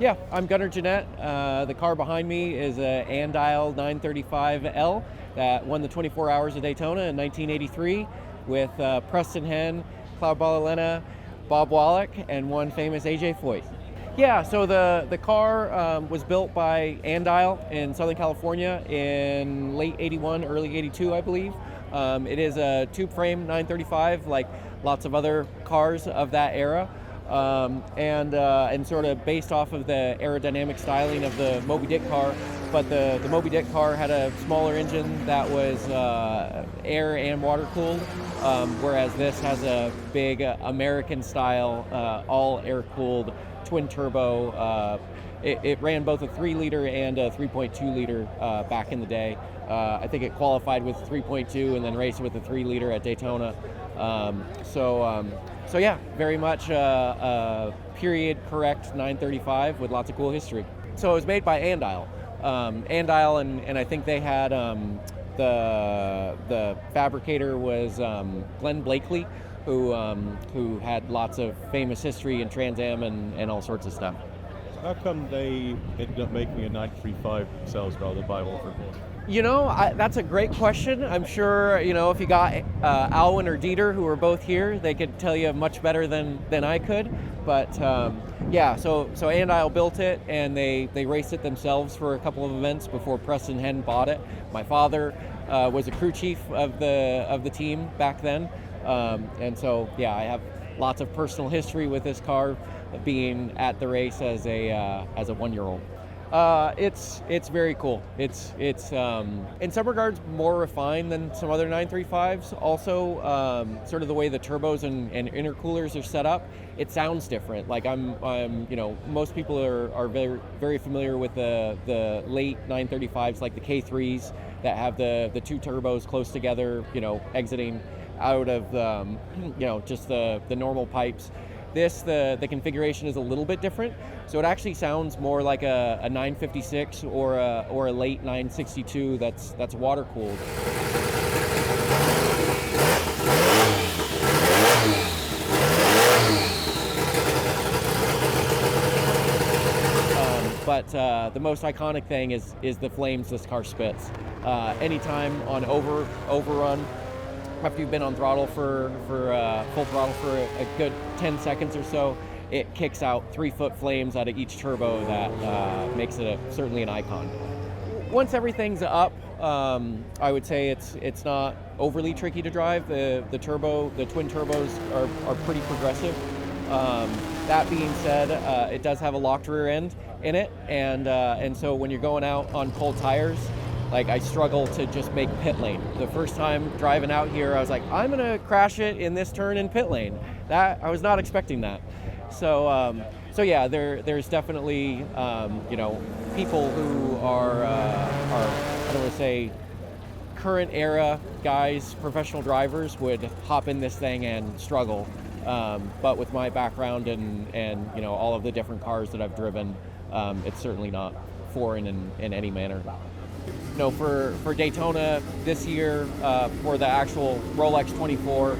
Yeah, I'm Gunnar Jeannette. The car behind me is a Andial 935L that won the 24 Hours of Daytona in 1983 with Preston Henn, Ballot-Lena, Bob Wollek, and one famous Foyt. Yeah, so the car was built by Andial in Southern California in late 81, early 82, I believe. It is a tube frame 935, like lots of other cars of that era. And sort of based off of the aerodynamic styling of the Moby Dick car, but the Moby Dick car had a smaller engine that was air and water cooled, whereas this has a big American style all air cooled twin turbo. It ran both a 3-liter and a 3.2-liter back in the day. I think it qualified with 3.2 and then raced with a 3-liter at Daytona. So yeah, very much a period correct 935 with lots of cool history. So it was made by Andial. Andial, and I think they had the fabricator was Glenn Blakely, who had lots of famous history in Trans Am and all sorts of stuff. How come they ended up making a 935 themselves rather than buy one for Porsche? You know, that's a great question. I'm sure, if you got Alwin or Dieter, who are both here, they could tell you much better than I could. But yeah, so Andial built it, and they raced it themselves for a couple of events before Preston Henn bought it. My father was a crew chief of the team back then, and so yeah, I have lots of personal history with this car, being at the race as a 1-year-old. It's very cool. It's in some regards more refined than some other 935s. Also, sort of the way the turbos and intercoolers are set up, it sounds different. Like I'm most people are very, very familiar with the late 935s, like the K3s that have the two turbos close together, exiting out of just the normal pipes. The configuration is a little bit different, so it actually sounds more like a 956 or a late 962 that's water cooled. But the most iconic thing is the flames this car spits. Anytime on overrun, after you've been on throttle for full throttle for a good 10 seconds or so, it kicks out 3-foot flames out of each turbo that makes it certainly an icon. Once everything's up, I would say it's not overly tricky to drive. The twin turbos are pretty progressive. That being said, it does have a locked rear end in it, and so when you're going out on cold tires, like I struggle to just make pit lane. The first time driving out here, I was like, I'm gonna crash it in this turn in pit lane. That I was not expecting that. So yeah, there's definitely people who are I don't want to say current era guys, professional drivers would hop in this thing and struggle. But with my background and all of the different cars that I've driven, it's certainly not foreign in any manner. For Daytona this year, for the actual Rolex 24,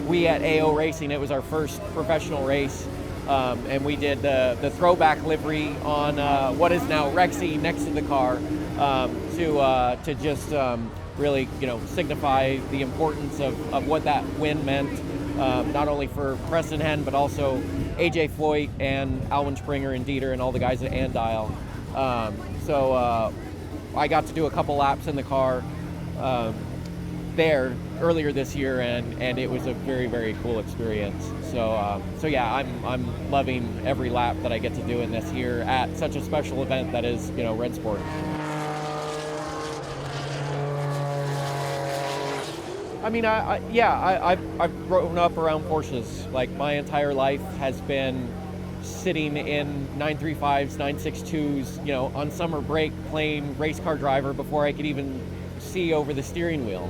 we at AO Racing, it was our first professional race, and we did the throwback livery on what is now Rexy next to the car, to just really signify the importance of what that win meant, not only for Preston Henn but also Foyt and Alwin Springer and Dieter and all the guys at Andial. So I got to do a couple laps in the car there earlier this year, and it was a very, very cool experience. So yeah, I'm loving every lap that I get to do in this here at such a special event that is Rennsport. I mean, I've grown up around Porsches. Like my entire life has been sitting in 935s, 962s, on summer break playing race car driver before I could even see over the steering wheel.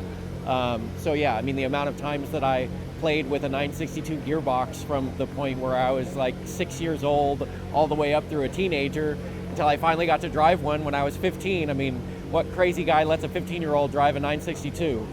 So yeah, I mean, the amount of times that I played with a 962 gearbox from the point where I was like 6 years old all the way up through a teenager until I finally got to drive one when I was 15. I mean, what crazy guy lets a 15-year-old drive a 962?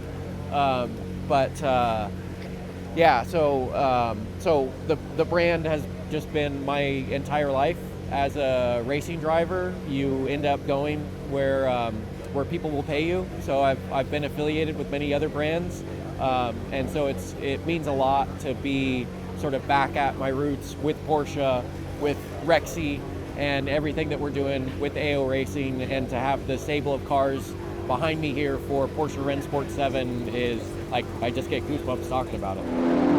Yeah, so the brand has just been my entire life, as a racing driver, you end up going where people will pay you. So I've been affiliated with many other brands, and so it means a lot to be sort of back at my roots with Porsche, with Rexy, and everything that we're doing with AO Racing, and to have the stable of cars behind me here for Porsche Rennsport 7 is like, I just get goosebumps talking about it.